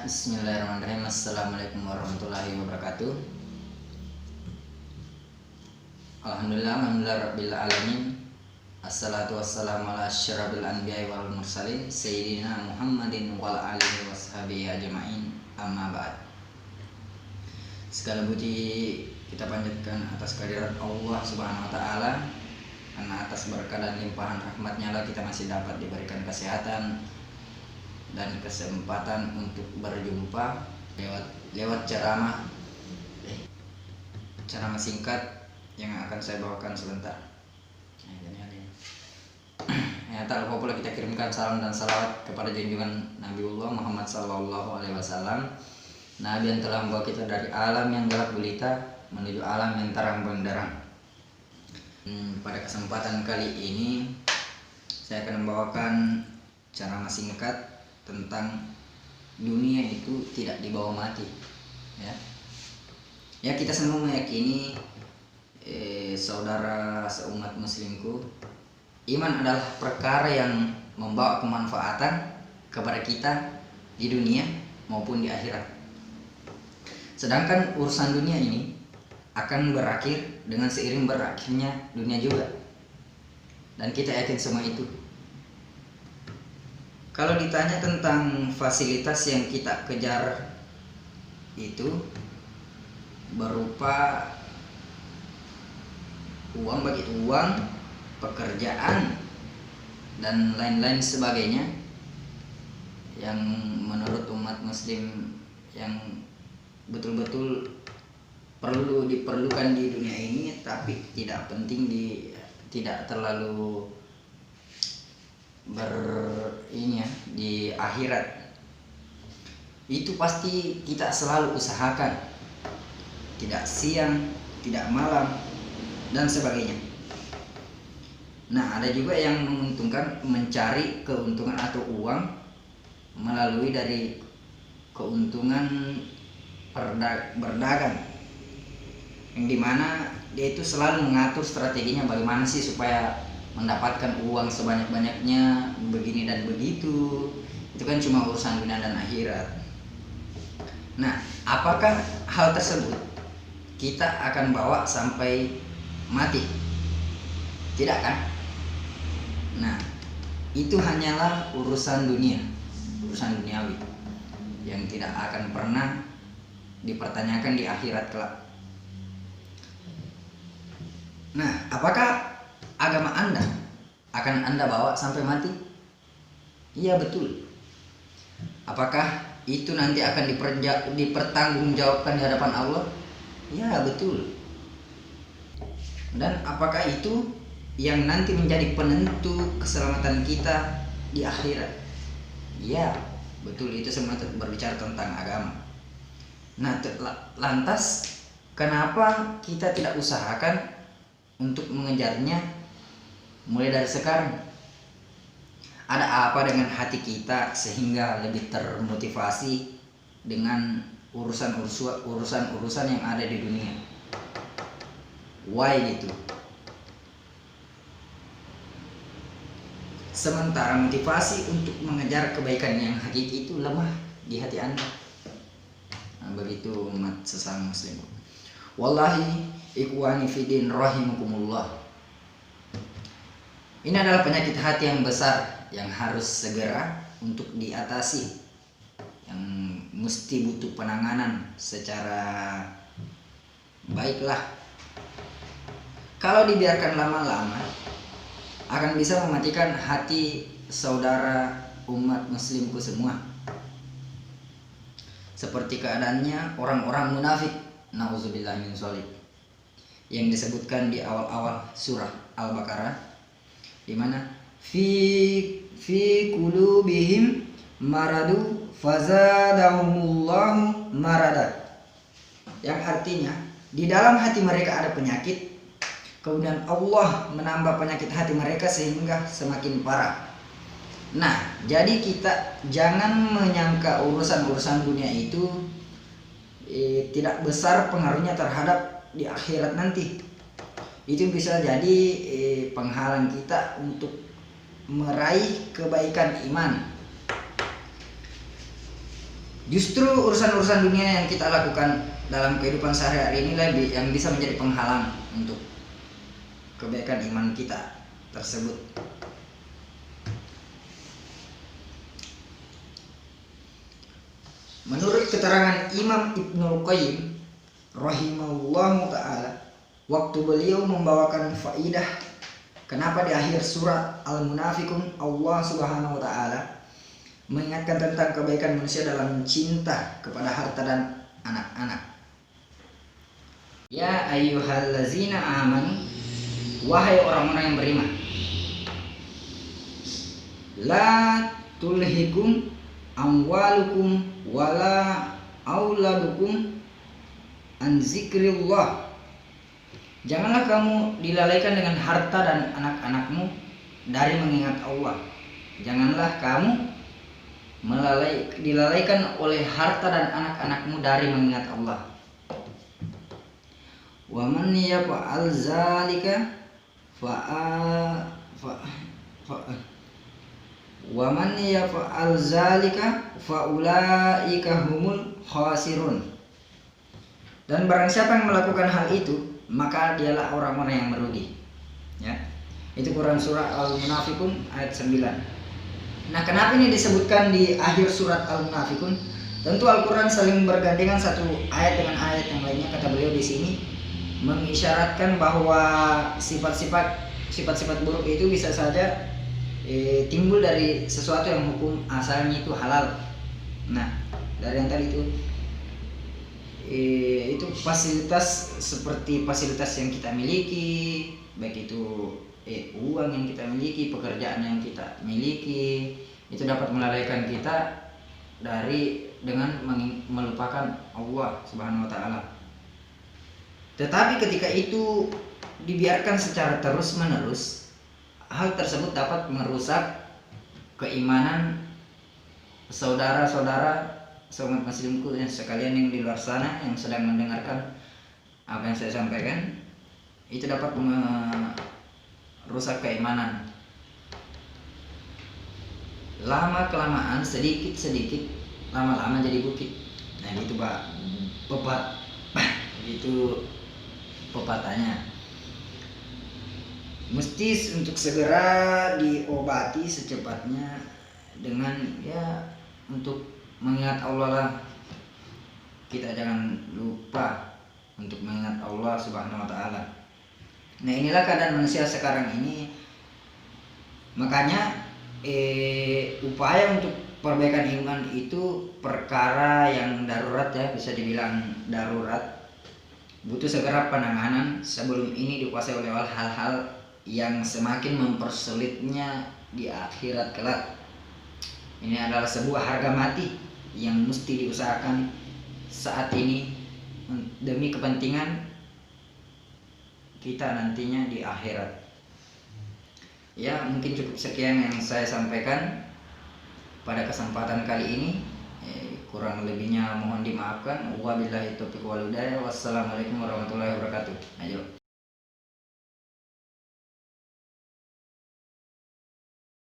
Bismillahirrahmanirrahim. Assalamualaikum warahmatullahi wabarakatuh. Alhamdulillah rabbil alamin. Assalatu wassalamu ala asyrafil anbiya'i wal mursalin sayyidina Muhammadin wal alihi washabihi ajma'in. Amma ba'd. Segala puji kita panjatkan atas kehadirat Allah Subhanahu wa taala, karena atas berkah dan limpahan rahmatnya lah kita masih dapat diberikan kesehatan dan kesempatan untuk berjumpa lewat ceramah singkat yang akan saya bawakan sebentar. Tak lupa pula kita kirimkan salam dan salawat kepada junjungan Nabiullah Muhammad SAW, Nabi yang telah membawa kita dari alam yang gelap gulita menuju alam yang terang benderang. Pada kesempatan kali ini saya akan membawakan ceramah singkat tentang dunia itu tidak dibawa mati. Ya kita semua meyakini, saudara seumat muslimku, iman adalah perkara yang membawa kemanfaatan kepada kita di dunia maupun di akhirat. Sedangkan urusan dunia ini akan berakhir dengan seiring berakhirnya dunia juga, dan kita yakin semua itu. Kalau ditanya tentang fasilitas yang kita kejar itu berupa uang, pekerjaan, dan lain-lain sebagainya yang menurut umat muslim yang betul-betul diperlukan di dunia ini, tapi tidak penting, tidak terlalu di akhirat, itu pasti kita selalu usahakan, tidak siang, tidak malam, dan sebagainya. Nah, ada juga yang menguntungkan mencari keuntungan atau uang melalui dari keuntungan berdagang, yang dimana dia itu selalu mengatur strateginya bagaimana sih supaya mendapatkan uang sebanyak-banyaknya, begini dan begitu. Itu kan cuma urusan dunia dan akhirat. Nah, apakah hal tersebut kita akan bawa sampai mati? Tidak kan? Nah, itu hanyalah urusan dunia, urusan duniawi yang tidak akan pernah dipertanyakan di akhirat kelak. Nah, apakah agama Anda akan Anda bawa sampai mati? Iya, betul. Apakah itu nanti akan dipertanggungjawabkan di hadapan Allah? Ya, betul. Dan apakah itu yang nanti menjadi penentu keselamatan kita di akhirat? Ya, betul. Itu semua berbicara tentang agama. Nah, lantas kenapa kita tidak usahakan untuk mengejarnya mulai dari sekarang? Ada apa dengan hati kita sehingga lebih termotivasi dengan urusan yang ada di dunia? Why gitu? Sementara motivasi untuk mengejar kebaikan yang hakiki itu lemah di hati Anda. Nah, begitu umat sesama muslim. Wallahi ikhwani fidin rahimakumullah. Ini adalah penyakit hati yang besar yang harus segera untuk diatasi, yang mesti butuh penanganan secara baiklah. Kalau dibiarkan lama-lama akan bisa mematikan hati saudara umat muslimku semua, seperti keadaannya orang-orang munafik, nauzubillah min dzalik, yang disebutkan di awal-awal surah Al-Baqarah, di mana fi qulubihim maradu fazadahumullahu marada, yang artinya di dalam hati mereka ada penyakit, kemudian Allah menambah penyakit hati mereka sehingga semakin parah. Nah, jadi kita jangan menyangka urusan dunia itu tidak besar pengaruhnya terhadap di akhirat nanti. Itu bisa jadi penghalang kita untuk meraih kebaikan iman. Justru urusan-urusan dunia yang kita lakukan dalam kehidupan sehari-hari inilah yang bisa menjadi penghalang untuk kebaikan iman kita tersebut. Menurut keterangan Imam Ibnul Qayyim rahimahullahu ta'ala, waktu beliau membawakan faidah kenapa di akhir surat Al-Munafiqun Allah Subhanahu wa ta'ala mengingatkan tentang kebaikan manusia dalam cinta kepada harta dan anak-anak. Ya ayyuhallazina amanu, wahai orang-orang yang beriman, la tulhikum amwalukum wala auladukum an zikrillah. Janganlah kamu dilalaikan dengan harta dan anak-anakmu dari mengingat Allah. Janganlah kamu dilalaikan oleh harta dan anak-anakmu dari mengingat Allah. Wa man yaf'al zalika faulaika humul khasirun. Dan barang siapa yang melakukan hal itu, maka dialah orang-orang yang merugi. Ya. Itu Quran surah Al-Munafiqun ayat 9. Nah, kenapa ini disebutkan di akhir surat Al-Munafiqun? Tentu Al-Quran saling bergandengan satu ayat dengan ayat yang lainnya. Kata beliau di sini mengisyaratkan bahwa sifat-sifat buruk itu bisa saja timbul dari sesuatu yang hukum asalnya itu halal. Nah, dari yang tadi itu fasilitas seperti fasilitas yang kita miliki, baik itu uang yang kita miliki, pekerjaan yang kita miliki, itu dapat melalaikan kita dengan melupakan Allah Subhanahu wa ta'ala. Tetapi ketika itu dibiarkan secara terus-menerus, hal tersebut dapat merusak keimanan saudara-saudara sobat muslimku yang sekalian yang di luar sana yang sedang mendengarkan apa yang saya sampaikan. Itu dapat rusak keimanan. Lama kelamaan, sedikit lama-lama jadi bukit. Nah, itu itu pepatahnya. Mesti untuk segera diobati secepatnya dengan untuk mengingat Allah lah. Kita jangan lupa untuk mengingat Allah Subhanahu wa ta'ala. Nah, inilah keadaan manusia sekarang ini. Makanya upaya untuk perbaikan iman itu perkara yang darurat, ya, bisa dibilang darurat. Butuh segera penanganan sebelum ini dikuasai oleh hal-hal yang semakin mempersulitnya di akhirat kelak. Ini adalah sebuah harga mati yang mesti diusahakan saat ini demi kepentingan kita nantinya di akhirat. Ya, mungkin cukup sekian yang saya sampaikan pada kesempatan kali ini. Kurang lebihnya mohon dimaafkan. Wabillahi taufiq wal hidayah. Wassalamualaikum warahmatullahi wabarakatuh. Ayo.